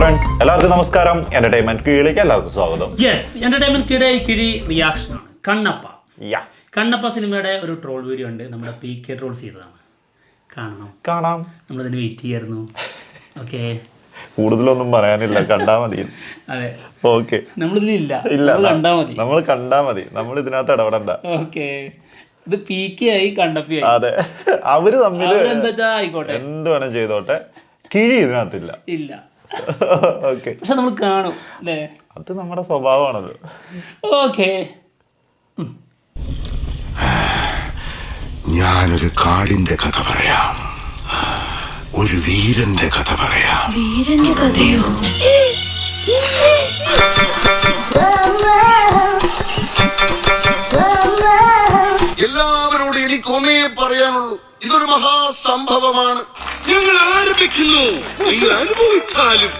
Friends, എല്ലാവർക്കും നമസ്കാരം. Entertainment കീഴിലേക്ക് എല്ലാവർക്കും സ്വാഗതം. എന്റർടൈൻമെന്റ് കിഴി റിയാക്ഷൻ ആണ് കണ്ണപ്പ സിനിമയുടെ ഒരു ട്രോൾ വീഡിയോ ഉണ്ട്. നമ്മുടെ PK ട്രോൾസ് ചെയ്തതാണ്. കാണാം. നമ്മളതിന് വെയിറ്റ് ചെയ്യായിരുന്നു. ഓക്കെ, കൂടുതലൊന്നും പറയാനില്ല, കണ്ടാ മതി. അതെ, ഓക്കെ. നമ്മൾ കണ്ടാ മതി, നമ്മൾ ഇതിനകത്ത് ഇടപെടണ്ട. ഓക്കെ, ഇത് PK ആയി കണ്ണപ്പയായി. അതെ, അവര് തമ്മില് എന്താ ആയിക്കോട്ടെ, എന്ത് വേണം ചെയ്തോട്ടെ, കിഴി ഇതിനകത്തില്ല. ഓക്കെ, പക്ഷെ നമ്മൾ കാണും അല്ലേ, അത് നമ്മുടെ സ്വഭാവമാണത്. ഓക്കെ, ഞാനൊരു കാടിന്റെ കഥ പറയാം, ഒരു വീരന്റെ കഥ പറയാം. വീരന്റെ കഥയോ? എല്ലാവരോടും എനിക്കൊന്നേ പറയാനുള്ളൂ, ഇതൊരു മഹാസംഭവമാണ്. ഞങ്ങൾ ആരംഭിക്കുന്നു, നിങ്ങൾ അനുഭവിച്ചാലും.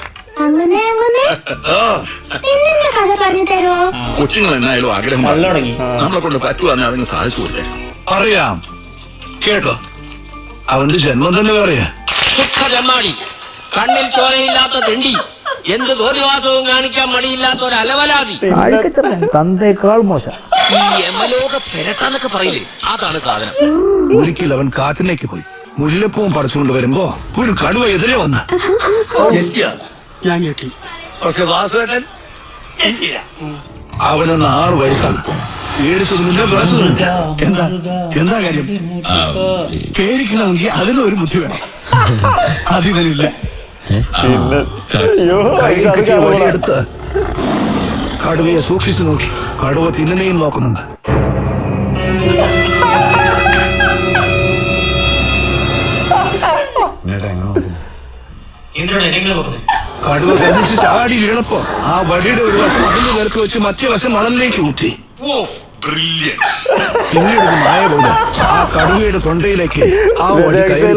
കഥ പറഞ്ഞു തരുമോ? കൊച്ചുങ്ങൾ എന്നായാലും ആഗ്രഹം നമ്മളെ കൊണ്ട് പറ്റുവാന്ന് അവന് സാധിച്ചു കൊടുത്തേ. അറിയാം, കേട്ടോ, അവന്റെ ജന്മം തന്നെ പറയാ. ജമ്മാടി, കണ്ണിൽ ചോരയില്ലാത്ത തെണ്ടി, എന്ത് തോന്നിവാസവും കാണിക്കാൻ മടിയില്ലാത്ത ഒരു അലവലാതി, തന്തേക്കാൾ മോശം. ഈ യമലോക പെരട്ടാന്നൊക്കെ പറയില്ലേ, അതാണ് സാധനം. ഒരിക്കൽ അവൻ കാട്ടിലേക്ക് പോയി മുല്ലപ്പൂവും പറിച്ചുകൊണ്ട് വരുമ്പോ ഒരു കടുവ എതിരെ വന്ന്. ഞാൻ ഞെട്ടി. പക്ഷെ വാസുവേട്ടൻ അവനൊന്ന് 6 വയസ്സാണ്. എന്താ കാര്യം? പേടിക്കണമെങ്കിൽ അതിനൊരു ബുദ്ധി വേണം, അതിവനില്ല. വഴിയെടുത്ത് കടുവയെ സൂക്ഷിച്ചു നോക്കി. കടുവ തിന്നനെയും നോക്കുന്നുണ്ട്. കടുവ ഗർജിച്ച് ചാടി വീണപ്പോ ആ വടിയുടെ ഒരു വശം അതിന്റെ നേർക്ക് വെച്ച് മറ്റേ വശം മണലിലേക്ക് ഊറ്റി. പിന്നീട് മായ കൊണ്ട് ആ കടുവയുടെ തൊണ്ടയിലേക്ക് ആ വടി കയറി.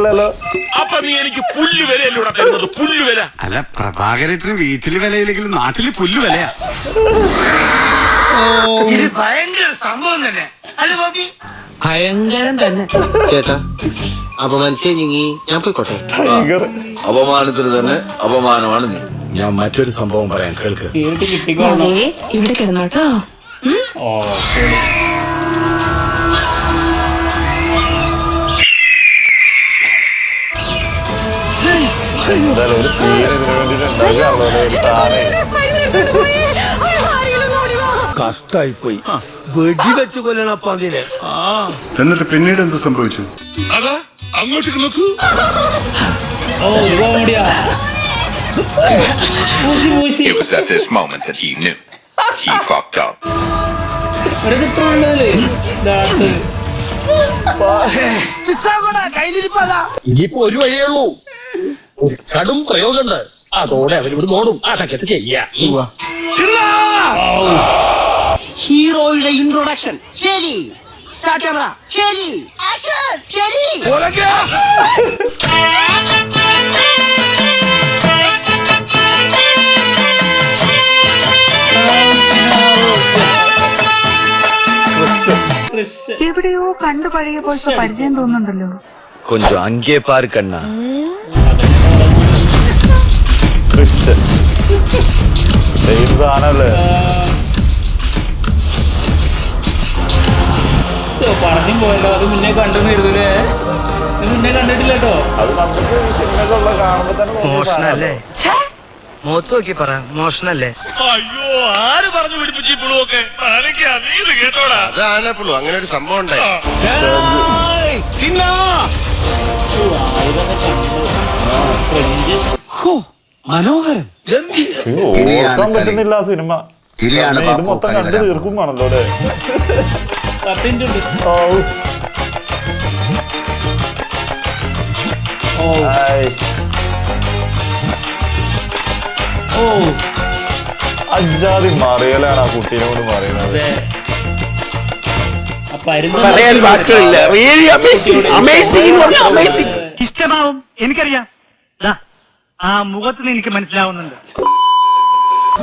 അപ്പൊ നീ എനിക്ക് പുല്ലുവിലൂടെ തരുന്നത്? പുല്ലുവില അല്ല, പ്രഭാകരത്തിന് വീട്ടില് വിലയില്ലെങ്കിലും നാട്ടില് പുല്ല് വിലയാ. ഇത് ഭയങ്കര സംഭവം തന്നെ അല്ല ബോബി? ഭയങ്കരം തന്നെ. ചേട്ടാ, അപമാനിച്ചേ ഞാൻ പോയിക്കോട്ടെ. അപമാനത്തിന് തന്നെ അപമാനമാണ് നീ. ഞാൻ മറ്റൊരു സംഭവം പറയാൻ കേൾക്ക്. ഇവിടെ കിടന്നോട്ടോ. എന്തായാലും ഒരു സീൻ ഇതിനു വേണ്ടിട്ട് കഷ്ടായിപ്പോയി, വെടിവെച്ച് കൊല്ലണപ്പ അതിനെ. എന്നിട്ട് പിന്നീട് എന്ത് സംഭവിച്ചു? അതാ അങ്ങോട്ടേക്ക് നോക്കൂ. It was at this moment that he knew he fucked up. ഇനിയിപ്പോ ഒരു വഴിയുള്ളൂ, ഒരു കടും പ്രയോഗമുണ്ട്. അതോടെ അവരിവിടെ നോടും അതൊക്കെ ചെയ്യാം. ഹീറോയുടെ ഇൻട്രൊഡക്ഷൻ ശരി, സ്റ്റാർട്ട് ക്യാമറ ശരി, ആക്ഷൻ ശരി. എവിടെയോ കണ്ടു പഴയ പോലത്തെ പരിചയം തോന്നുന്നുണ്ടല്ലോ. കൊഞ്ചം അങ്കേ പാര് കണ്ണ. സാധനല്ലേ പറഞ്ഞു പോയല്ലോ, അത് മുന്നേ കണ്ടെന്ന് കരുതൂലേ? മുന്നേ കണ്ടിട്ടില്ല കേട്ടോ. അത് നമുക്ക് സിനിമയിലുള്ള കാണുമ്പോ തന്നെ മോഷണല്ലേ? മുഖത്ത് നോക്കി പറ, മോഷണല്ലേ? അയ്യോ, ആര് പറഞ്ഞു പിടിപ്പിച്ചു ഈ പുളുവൊക്കെ? നീ കേട്ടോടാ. അതാണപ്പുള്ളൂ, അങ്ങനെ ഒരു സംഭവം ഉണ്ടായി. മനോഹരം, ഓർക്കാൻ പറ്റുന്നില്ല ആ സിനിമ. ഇത് മൊത്തം കണ്ടു തീർക്കുമാണല്ലോ അല്ലേ? 10 മിനിറ്റ് അജാതി മറിയലാണ് ആ കുട്ടീനെ കൊണ്ട് പറയുന്നത്. പറയാൻ വാക്കുകളില്ല. ഇഷ്ടമാവും, എനിക്കറിയാം. ആ മുഖത്ത് നിന്ന് എനിക്ക് മനസ്സിലാവുന്നുണ്ട്.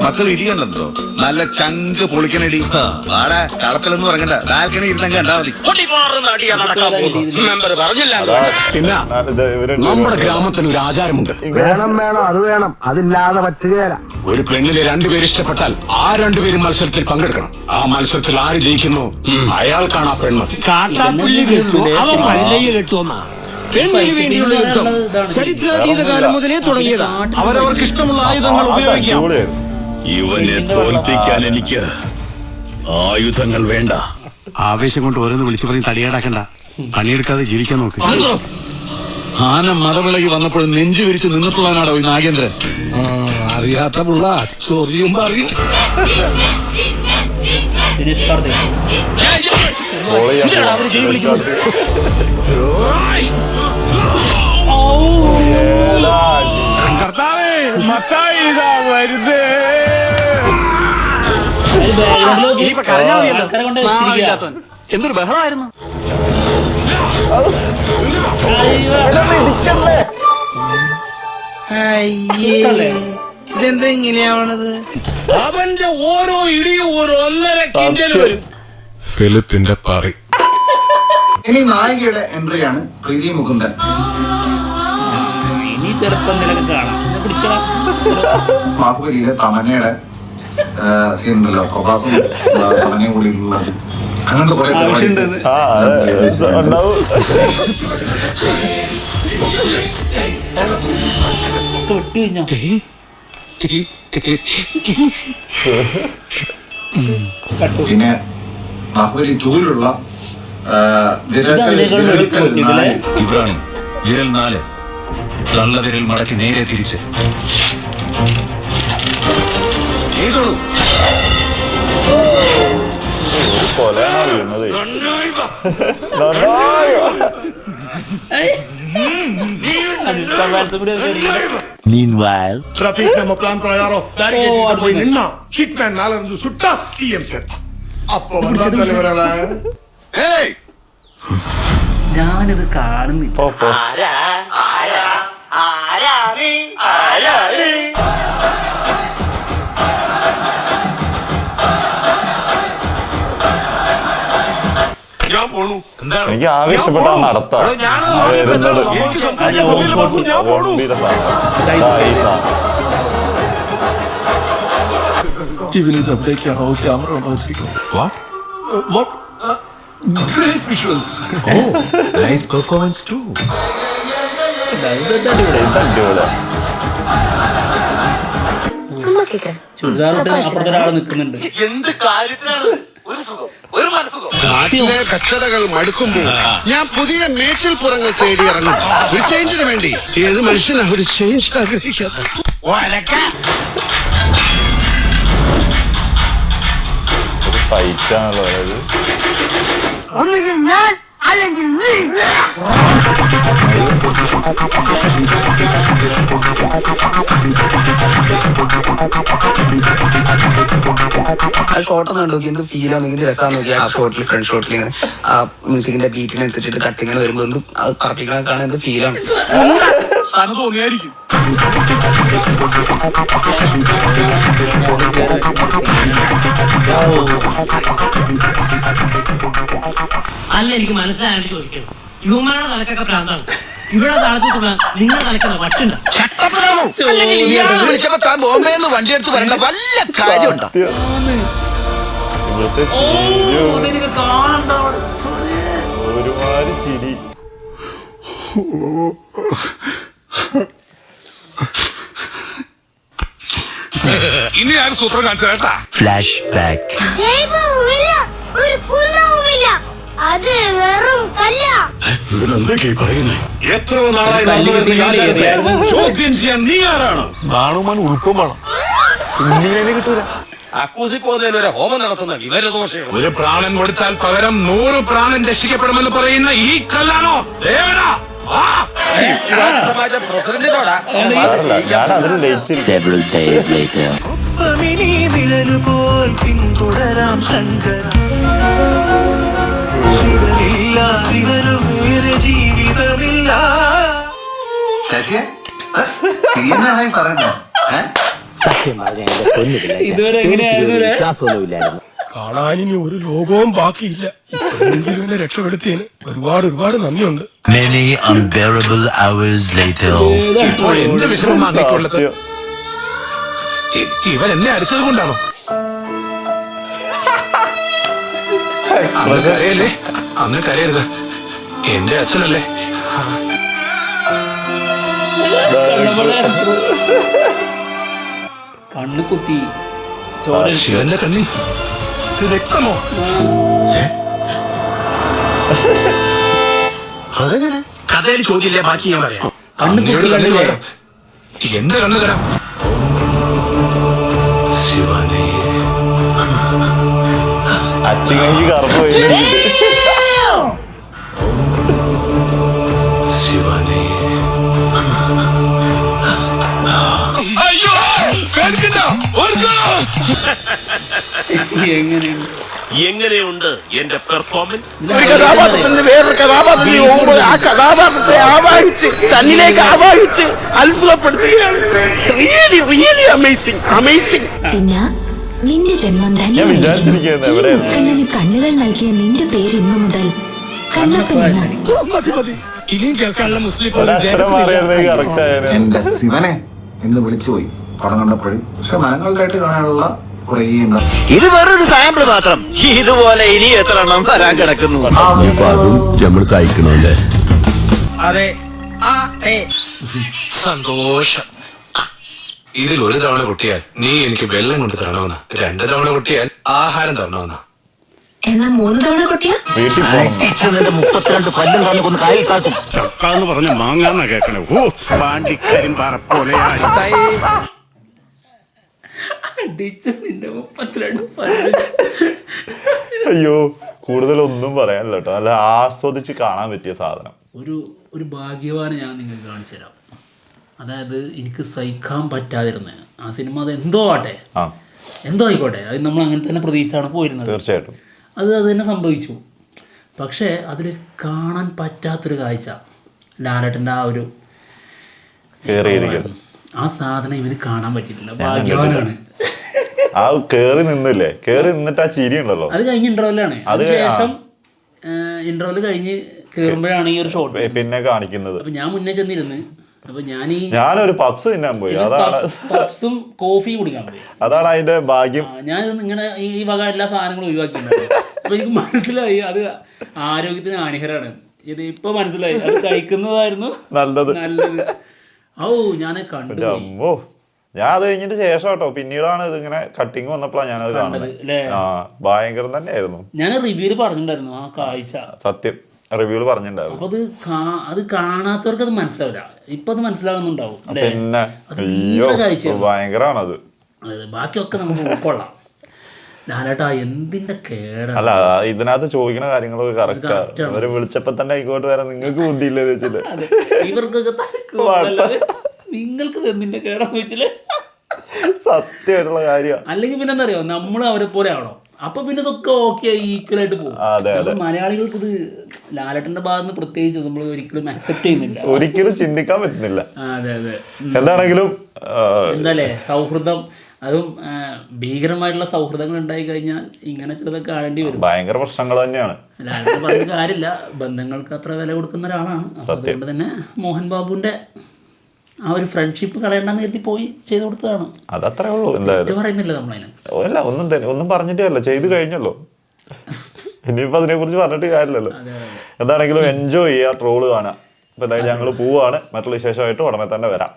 മക്കൾ ഇടിയുണ്ടോ? നല്ല ചങ്ക് പൊളിക്കണടി. ആടാ കളത്തിലൊന്നും ഇറങ്ങണ്ട, ബാൽക്കണി ഇരുന്നെങ്കിൽ കണ്ടാ മതി. പിന്നെ നമ്മുടെ ഗ്രാമത്തിന് ഒരു ആചാരമുണ്ട്. വേണം അത് വേണം, അതില്ലാതെ പറ്റുകയില്ല. ഒരു പെണ്ണിനെ രണ്ടുപേര് ഇഷ്ടപ്പെട്ടാൽ ആ രണ്ടുപേരും മത്സരത്തിൽ പങ്കെടുക്കണം. ആ മത്സരത്തിൽ ആര് ജയിക്കുന്നു അയാൾക്കാണ് ആ പെണ്ണ്. കാട്ടാപ്പുള്ളി കെട്ടു, അവൻ പല്ലയ്യ കെട്ടുവന്നാ. പെണ്ണിന് വേണ്ടിയുള്ള യുദ്ധം ചരിത്രാതീത കാലം മുതലേ തുടങ്ങിയതാ. അവരവർക്ക് ഇഷ്ടമുള്ള ആയുധങ്ങൾ ഉപയോഗിക്കാം. ഇവനെ തോൽപ്പിക്കാൻ എനിക്ക് ആയുധങ്ങൾ വേണ്ട. ആവേശം കൊണ്ട് ഓരോന്ന് വിളിച്ചു പറഞ്ഞ് തടിയേടാക്കണ്ട, പണിയെടുക്കാതെ ജീവിക്കാൻ നോക്ക്. ആന മതവിളകി വന്നപ്പോൾ നെഞ്ചു വിരിച്ച് നിന്നിട്ടുള്ളവനാടോ ഈ നാഗേന്ദ്രൻ. അറിയാത്ത പുള്ള ചൊറിയുമ്പോ അറിയും. എന്തൊരു ബഹളമായിരുന്നു. ഇതെന്താ ഇങ്ങനെയാവണത്? അവന്റെ ഓരോ ഇടിയും ഒരു 1.5 കിൻഡൽ വരും. ഫിലിപ്പിന്റെ പാറി. ഇനി നായികയുടെ എൻട്രിയാണ് പ്രീതി മുകുന്ദൻ. ഇനി ചെറുപ്പം നിലക്ക് കാണാം. മാഹുബലിയിലെ തമന്നയുടെ സീനുണ്ടല്ലോ, പ്രഭാസം തമന്നയെ കൂടിയിട്ടുള്ളത്. അങ്ങനത്തെ കുറെ പിന്നെ ബാഹുബലി 2-ലുള്ള ഇബ്രാണി വിരൽ 4 തള്ളവിരൽ മടക്കി നേരെ തിരിച്ച് Meanwhile, traffic நம்ம பிளான் பிரகாரம் பேரிகேட் போய் நின்னா ஹிட்மேன் மேல இருந்து சுட்டா சிஎம் செட். அப்போ வந்தா தலைவரவ. ഏയ് ഞാനിത് കാണുന്നില്ല. എനിക്ക് ആകെ ഇഷ്ടപ്പെട്ട നടത്താം ഇവനിത് എവിടേക്കാണോ camera Great visuals. Oh, nice performance too. ചുരിദാറിട്ട് അപ്പുറത്തെ ഒരാൾ നിൽക്കുന്നുണ്ട്. എന്ത് കാര്യത്തിനാണ് ഒരു സുഖം, ഒരു മനസ്സുഖം. നാട്ടിലെ കച്ചടകൾ മടുക്കുമ്പോൾ ഞാൻ പുതിയ മേച്ചിൽ പുറങ്ങൾ തേടി ഇറങ്ങും. ഒരു ചേഞ്ചിന് വേണ്ടി ഏത് മനുഷ്യനാ ഒരു ചേഞ്ച് ആഗ്രഹിക്കാത്ത? ഫൈറ്റാണല്ലോ അതായത്. ഒന്നുകിൽ ഞാൻ അല്ലെങ്കിൽ നീ. ആ ഷോട്ട് നോക്കി എന്ത് ഫീൽ ആണെങ്കിൽ രസമാന്ന് നോക്കി. ആ ഷോട്ടിൽ ഫ്രണ്ട് ഷോട്ടിൽ ഇങ്ങനെ ആ മ്യൂസിക്കിന്റെ ബീറ്റിനനുസരിച്ചിട്ട് കട്ടിങ്ങനെ വരുമ്പോൾ എന്ത് അത് പറപ്പിക്കണ കാണാൻ എന്ത് ഫീലാണ്. അല്ല, എനിക്ക് മനസ്സിലായിട്ട് ചോദിക്കണം, ഇവന്മാരുടെ തലക്കൊക്കെ പ്രാന്താണ്. ഇവിടെ താഴത്ത് നിങ്ങളുടെ തലക്കുന്ന വട്ടുണ്ടോ? വിളിച്ചപ്പോ താൻ ബോംബെന്ന് വണ്ടി എടുത്ത് വരേണ്ട വല്ല കാര്യമുണ്ടോ? ഒരുപാട് ചിരി. ഇനി ആരും സൂത്രം കാണിച്ചു കേട്ടാ. Flash back. ഒരു കുന്തവുമില്ല, അത് വെറും കല്ല. ഇവരെന്തൊക്കെയാ പറയുന്നേ? എത്ര നാളായി ചോദ്യം ചെയ്യാൻ നീ ആരാണ്? നാണുമാൻ ഉൾപ്പം വേണം, ഇങ്ങനെ കിട്ടൂല. അക്കൂസിപ്പോന്നതിനൊരു ഹോമം നടത്തുന്ന വിവരദോഷം. ഒരു പ്രാണൻ കൊടുത്താൽ പകരം 100 പ്രാണൻ രക്ഷിക്കപ്പെടുമെന്ന് പറയുന്ന ഈ കല്ലാണോ ദേവനാ? സമാജം പ്രസിഡന്റിനോടാ. ഞാൻ അതിന് ലയിച്ചില്ല. Several days later. പിന്തുടരാം ശങ്കര, ശിവനില്ലാതിവരു വേറെ ജീവിതമില്ല. ശശിയെ പറയുന്നത് ഇതുവരെ എങ്ങനെയായിരുന്നു? കാണാനിനി ഒരു ലോകവും ബാക്കിയില്ല. ഇത്രയെങ്കിലും എന്നെ രക്ഷപ്പെടുത്തിയതിന് ഒരുപാട് നന്ദിയുണ്ട്. Many unbearable hours later. ഇപ്പോൾ എന്റെ വിഷമം അങ്ങേക്കുള്ളത് ഇവൻ എന്നെ അടിച്ചത് കൊണ്ടാണോ? അന്ന് കരയല്ലേ, അന്ന് കരയരുത്. എന്റെ അച്ഛനല്ലേ. കണ്ണ് കുത്തി ചോര ശിവന്റെ കണ്ണി രക്തമോ? അതെങ്ങനെ? കഥയിൽ ചോദ്യമില്ല, ബാക്കി ഞാൻ പറയാം. കണ്ണ് കുത്തി കണ്ടില്ലേ? എന്റെ കണ്ണ് തരാം. ശിവനെ അച്ഛനെങ്കിൽ കറുപ്പ് ശിവനെ. അയ്യോ എങ്ങനെയുണ്ട് എന്റെ പെർഫോമൻസ്? ഒരു കഥാപാത്രത്തിന് വേറൊരു കഥാപാത്രത്തിന് പോകുമ്പോൾ ആ കഥാപാത്രത്തെ ആവാഹിച്ച് തന്നിലേക്ക് ആവാഹിച്ച് അത്ഭുതപ്പെടുത്തുകയാണ്. Really really amazing amazing. പിന്നെ നിന്റെ ജന്മം ഞാൻ വിചാരിച്ചിരിക്കുന്നത് എവിടെയായിരുന്നു കണ്ണന് കണ്ണുകൾ നൽകിയ നിന്റെ പേര് ഇന്നു മുതൽ കണ്ണപ്പൻ എന്നാണ്. ഇനിയും കേൾക്കാനുള്ള മുസ്ലിം ഒരക്ഷരം മാറിയായിരുന്നെങ്കിൽ കറക്റ്റ് ആയാലും. എന്റെ ശിവനെ എന്ന് വിളിച്ചുപോയി പടം കണ്ടപ്പോഴും. പക്ഷെ മനങ്ങളിലായിട്ട് കാണാനുള്ള കുറേ ഇത് വേറൊരു സാമ്പിൾ മാത്രം. ഇതുപോലെ ഇനി എത്ര എണ്ണം വരാൻ കിടക്കുന്നു. നമ്മൾ സഹിക്കണല്ലേ. അതെ. സന്തോഷം. ഇതിൽ ഒരു തവണ പൊട്ടിയാൽ നീ എനിക്ക് വെള്ളം കൊണ്ട് തരണമെന്ന്, 2 തവണ പൊട്ടിയാൽ ആഹാരം തരണമെന്ന്. എന്നാ 3 തവണ കൊട്ടിയാ വീട്ടിൽ പോകണം. 32 കൊല്ലം കൊന്ന് കായിൽ കാക്കും. ചക്കാന്ന് പറഞ്ഞ മാങ്ങാന്നാ കേക്കണേ. ഓ പാണ്ടിക്കരിമ്പാറ പോലെ അടിച്ചു നിന്റെ 32 പല്ല്. അയ്യോ കൂടുതലൊന്നും പറയാനില്ല കേട്ടോ. നല്ല ആസ്വദിച്ച് കാണാൻ പറ്റിയ സാധനം. ഒരു ഭാഗ്യവാന് ഞാൻ നിങ്ങൾക്ക് കാണിച്ചു തരാം. അതായത് എനിക്ക് സഹിക്കാൻ പറ്റാതിരുന്ന ആ സിനിമ, അത് എന്തോ ആട്ടെ, എന്തോ ആയിക്കോട്ടെ, അത് നമ്മൾ അങ്ങനെ തന്നെ പ്രതീക്ഷിച്ചാണ് പോയിരുന്നത്. തീർച്ചയായിട്ടും അത് തന്നെ സംഭവിച്ചു. പക്ഷേ അതിൽ കാണാൻ പറ്റാത്തൊരു കാഴ്ച, ലാലേട്ടൻ്റെ ആ ഒരു ആ സാധനം ഇവന് കാണാൻ പറ്റിയിട്ടില്ല. ഭാഗ്യവാനാണ്. ആ കേറി നിന്നില്ലേ, കേറി നിന്നിട്ട് ആ ചിരി ഉണ്ടല്ലോ, അത് കഴിഞ്ഞ് ഇന്റർവെല്ലാണ്. അതിനുശേഷം ഇന്റർവെല് കഴിഞ്ഞ് കേറുമ്പോഴാണ് ഈ ഒരു ഷോട്ട് പിന്നെ കാണിക്കുന്നത്. അപ്പൊ ഞാൻ മുന്നേ ചെന്നിരുന്ന്, അപ്പൊ ഞാനൊരു പബ്സ് തിന്നാൻ പോയി. അതാണ് പബ്സും കോഫിയും കുടിക്കാൻ പോയി. അതാണ് അതിന്റെ ഭാഗ്യം. ഞാൻ ഇങ്ങനെ ഈ വക എല്ലാ സാധനങ്ങളും ഒഴിവാക്കിയിട്ടുണ്ടായിരുന്നു. അപ്പൊ എനിക്ക് മനസ്സിലായി അത് ആരോഗ്യത്തിന് ഹാനികരമാണ്. ഇത് ഇപ്പൊ മനസ്സിലായി, അത് കഴിക്കുന്നതായിരുന്നു നല്ലത്. ഓ ഞാനെ കണ്ടു. ഞാൻ അത് കഴിഞ്ഞിട്ട് ശേഷം കേട്ടോ പിന്നീടാണ് ഇതിങ്ങനെ കട്ടിങ് വന്നപ്പോഴാണ് ഞാനത് കാണുന്നത്. ഭയങ്കരം തന്നെയായിരുന്നു. ഞാൻ റിവ്യൂല് പറഞ്ഞിട്ടുണ്ടായിരുന്നു ആ കാഴ്ച. സത്യം റിവ്യൂല് പറഞ്ഞിട്ടുണ്ടായിരുന്നു. അപ്പൊ അത് കാണാത്തവർക്ക് അത് മനസ്സിലാവില്ല. ഇപ്പൊ അത് മനസ്സിലാവുന്നുണ്ടാവും. പിന്നെ ഭയങ്കരാണത്. ബാക്കിയൊക്കെ നമുക്ക് ഉൾക്കൊള്ളാം. ലാലേട്ടാ എന്തിന്റെ കേടാണ്. അല്ല ഇതിനകത്ത് ചോദിക്കുന്ന കാര്യങ്ങളൊക്കെ കറക്റ്റാ. അവര് വിളിച്ചപ്പോ തന്നെ ഇങ്ങോട്ട് വരാൻ നിങ്ങൾക്ക് ബുദ്ധിയില്ലെന്ന് വെച്ചിട്ട് ഇവർക്കൊക്കെ നിങ്ങൾക്ക് എന്തിന്റെ കേടാന്ന് വെച്ചില്ലേ? സത്യമായിട്ടുള്ള കാര്യം. അല്ലെങ്കിൽ പിന്നെ എന്താ അറിയോ, നമ്മൾ അവരെ പോലെ ആവണോ, അപ്പൊ പിന്നെ ഇതൊക്കെ ഓക്കെ ഈക്വൽ ആയിട്ട് പോകും. മലയാളികൾക്ക് ഇത് ലാലേട്ടന്റെ ഭാഗത്ത് നിന്ന് പ്രത്യേകിച്ച് നമ്മൾ ഒരിക്കലും അക്സെപ്റ്റ് ചെയ്യുന്നില്ല, ഒരിക്കലും ചിന്തിക്കാൻ പറ്റുന്നില്ല. അതെ അതെ. എന്താണെങ്കിലും എന്താല്ലേ സൗഹൃദം, അതും ഭീകരമായിട്ടുള്ള സൗഹൃദങ്ങൾ ഉണ്ടായി കഴിഞ്ഞാൽ ഇങ്ങനെ ചിലതൊക്കെ കാണേണ്ടി വരും. ഭയങ്കര പ്രശ്നങ്ങൾ തന്നെയാണ്. ലാലേട്ടൻ പറഞ്ഞ കാര്യമില്ല, ബന്ധങ്ങൾക്ക് അത്ര വില കൊടുക്കുന്ന ഒരാളാണ്. അതുകൊണ്ട് തന്നെ മോഹൻ ബാബുവിന്റെ ആ ഒരു ഫ്രണ്ട്ഷിപ്പ് കളയണ്ടെന്ന് കരുതി പോയി ചെയ്തു കൊടുത്തതാണ്. അതത്രേ ഉള്ളൂ. എന്തായാലും പറയുന്നില്ല നമ്മളതിന്. അല്ല ഒന്നും പറഞ്ഞിട്ടേ അല്ല, ചെയ്തു കഴിഞ്ഞല്ലോ. ഇനിയിപ്പോ അതിനെ കുറിച്ച് പറഞ്ഞിട്ട് കാര്യമില്ലല്ലോ. എന്താണെങ്കിലും എൻജോയ് ചെയ്യുക, ട്രോള് കാണാം. ഇപ്പൊ എന്തായാലും ഞങ്ങൾ പോവാണ്. മറ്റുള്ള വിശേഷമായിട്ട് ഉടനെ തന്നെ വരാം.